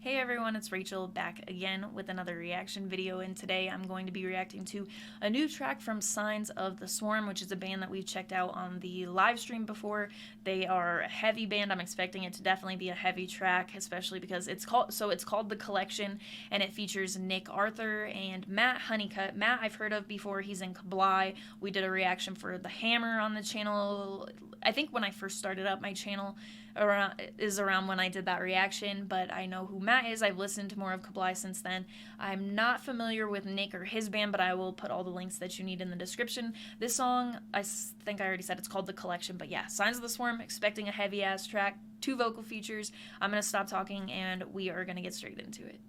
Hey everyone, it's Rachel back again with another reaction video, and today I'm going to be reacting to a new track from Signs of the Swarm, which is a band that we've checked out on the live stream before. They are a heavy band. I'm expecting it to definitely be a heavy track, especially because it's called The Collection, and it features Nick Arthur and Matt Honeycutt. Matt I've heard of before. He's in Kably. We did a reaction for The Hammer on the channel. I think when I first started up my channel around when I did that reaction, but I know who Matt is. I've listened to more of Kably since then. I'm not familiar with Nick or his band, but I will put all the links that you need in the description. This song, I think I already said it's called The Collection, but yeah, Signs of the Swarm, expecting a heavy-ass track, 2 vocal features. I'm going to stop talking, and we are going to get straight into it.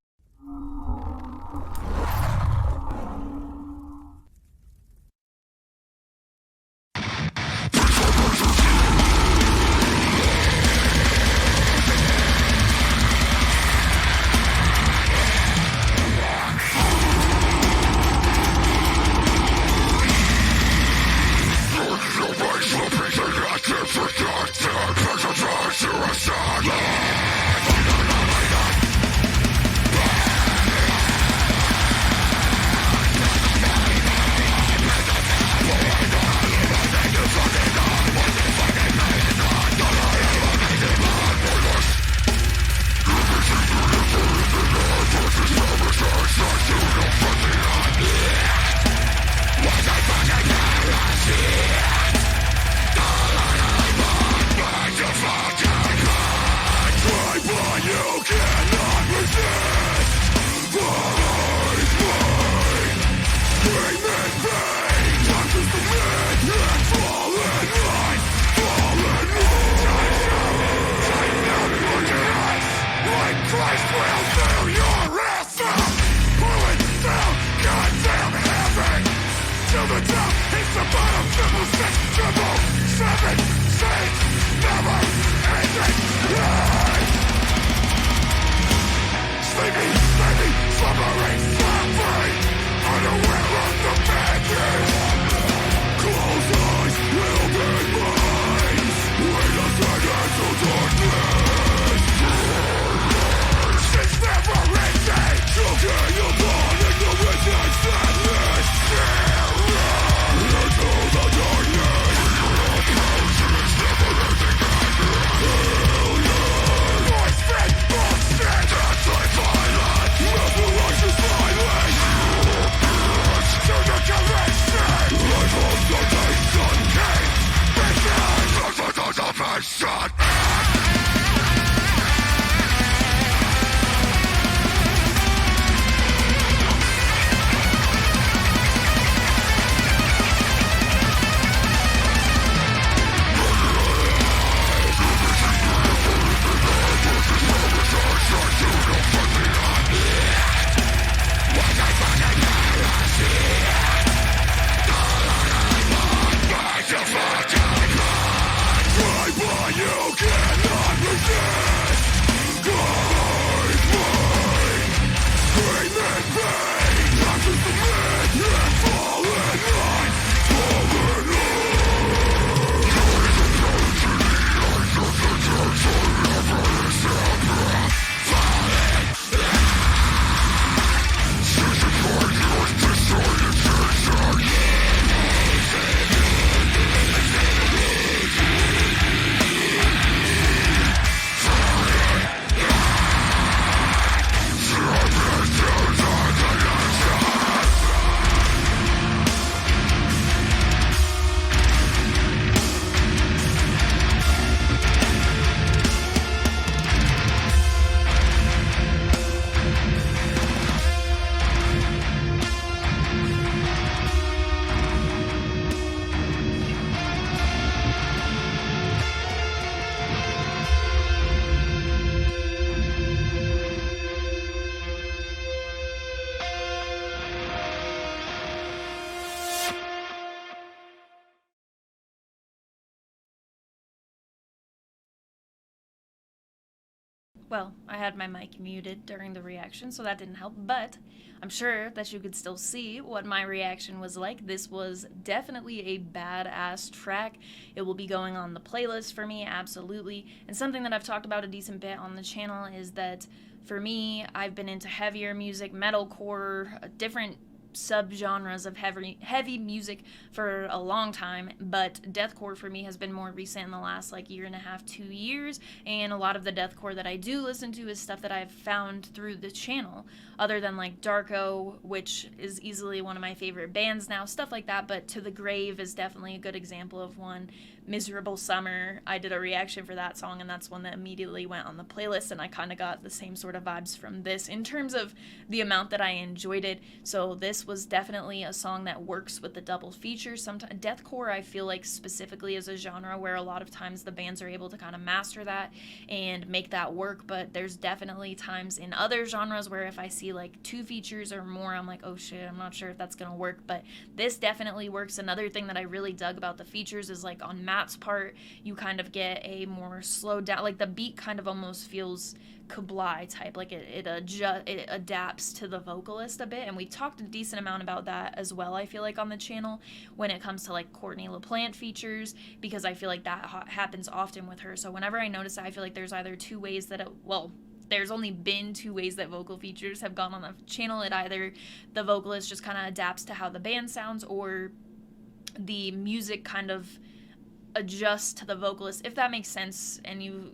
Well, I had my mic muted during the reaction, so that didn't help, but I'm sure that you could still see what my reaction was like. This was definitely a badass track. It will be going on the playlist for me, absolutely. And something that I've talked about a decent bit on the channel is that for me, I've been into heavier music, metalcore, different subgenres of heavy music for a long time, but deathcore for me has been more recent in the last like year and a half, 2 years, and a lot of the deathcore that I do listen to is stuff that I've found through the channel, other than like Darko, which is easily one of my favorite bands now, stuff like that. But To the Grave is definitely a good example of one. Miserable Summer, I did a reaction for that song, and that's one that immediately went on the playlist, and I kind of got the same sort of vibes from this in terms of the amount that I enjoyed it. So this was definitely a song that works with the double feature. Sometimes deathcore, I feel like specifically is a genre where a lot of times the bands are able to kind of master that and make that work, but there's definitely times in other genres where if I see like 2 features or more, I'm like, oh shit, I'm not sure if that's gonna work, but this definitely works. Another thing that I really dug about the features is like on Matt's part, you kind of get a more slowed down, like the beat kind of almost feels Kublai type, like it adapts to the vocalist a bit, and we talked a decent amount about that as well, I feel like, on the channel when it comes to like Courtney LaPlante features, because I feel like that happens often with her. So whenever I notice that, I feel like there's either 2 ways that there's only been 2 ways that vocal features have gone on the channel. It either the vocalist just kind of adapts to how the band sounds, or the music kind of adjusts to the vocalist, if that makes sense. And you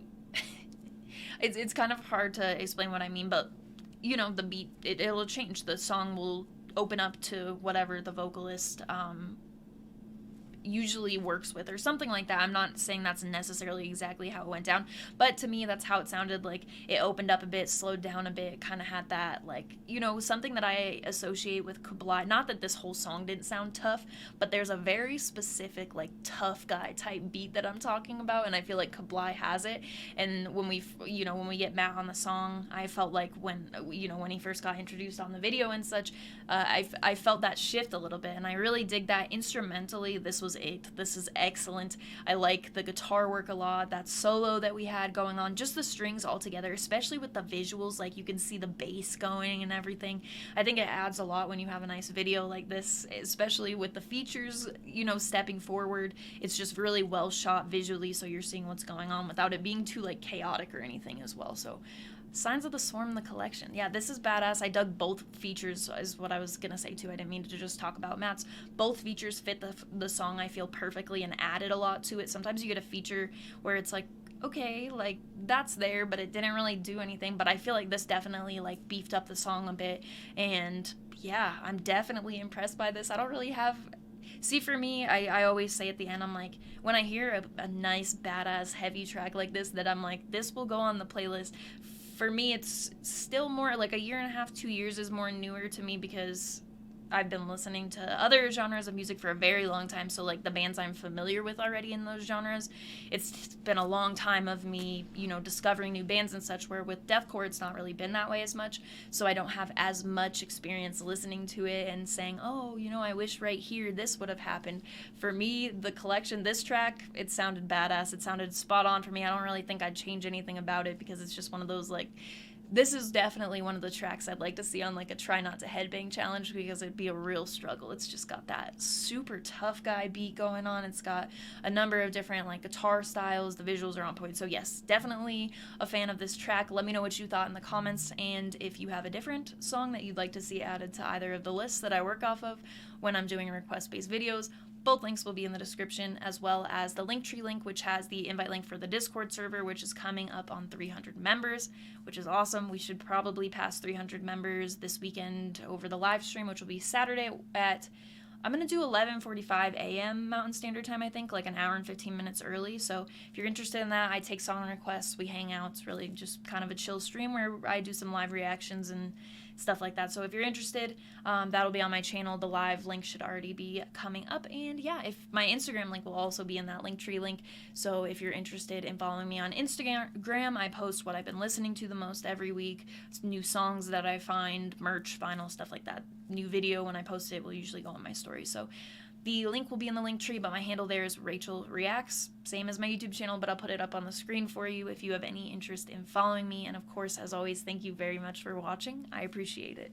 it's kind of hard to explain what I mean, but you know, the beat, it'll change. The song will open up to whatever the vocalist usually works with, or something like that. I'm not saying that's necessarily exactly how it went down, but to me that's how it sounded. Like it opened up a bit, slowed down a bit, kind of had that, like, you know, something that I associate with Kublai. Not that this whole song didn't sound tough, but there's a very specific like tough guy type beat that I'm talking about, and I feel like Kublai has it. And when we get Matt on the song, I felt like when he first got introduced on the video and such, I felt that shift a little bit, and I really dig that. Instrumentally, this is excellent. I like the guitar work a lot, that solo that we had going on, just the strings all together, especially with the visuals, like you can see the bass going and everything. I think it adds a lot when you have a nice video like this, especially with the features, stepping forward. It's just really well shot visually, so you're seeing what's going on without it being too like chaotic or anything as well. So Signs of the Swarm, the collection. Yeah, this is badass. I dug both features, is what I was going to say too. I didn't mean to just talk about Matt's. Both features fit the song, I feel, perfectly and added a lot to it. Sometimes you get a feature where it's like, okay, like that's there, but it didn't really do anything. But I feel like this definitely like beefed up the song a bit. And yeah, I'm definitely impressed by this. I don't really have... See, for me, I always say at the end, I'm like, when I hear a nice, badass, heavy track like this, that I'm like, this will go on the playlist. For me, it's still more like a year and a half, 2 years is more newer to me, because I've been listening to other genres of music for a very long time. So like the bands I'm familiar with already in those genres, it's been a long time of me, discovering new bands and such, where with deathcore, it's not really been that way as much. So I don't have as much experience listening to it and saying, oh, I wish right here this would have happened. For me, the collection, this track, it sounded badass. It sounded spot on for me. I don't really think I'd change anything about it, because it's just one of those like... This is definitely one of the tracks I'd like to see on like a Try Not to Headbang challenge, because it'd be a real struggle. It's just got that super tough guy beat going on. It's got a number of different like guitar styles. The visuals are on point. So yes, definitely a fan of this track. Let me know what you thought in the comments, and if you have a different song that you'd like to see added to either of the lists that I work off of when I'm doing request-based videos. Both links will be in the description, as well as the Linktree link, which has the invite link for the Discord server, which is coming up on 300 members, which is awesome. We should probably pass 300 members this weekend over the live stream, which will be Saturday at... I'm going to do 11:45 a.m. Mountain Standard Time, I think, like an hour and 15 minutes early. So if you're interested in that, I take song requests, we hang out. It's really just kind of a chill stream where I do some live reactions and stuff like that. So if you're interested, that'll be on my channel. The live link should already be coming up. And yeah, if my Instagram link will also be in that Linktree link. So if you're interested in following me on Instagram, I post what I've been listening to the most every week, new songs that I find, merch, vinyl, stuff like that. New video, when I post it, will usually go on my story. So The link will be in the link tree, but my handle there is Rachel Reacts, same as my YouTube channel, but I'll put it up on the screen for you if you have any interest in following me. And of course, as always, thank you very much for watching. I appreciate it.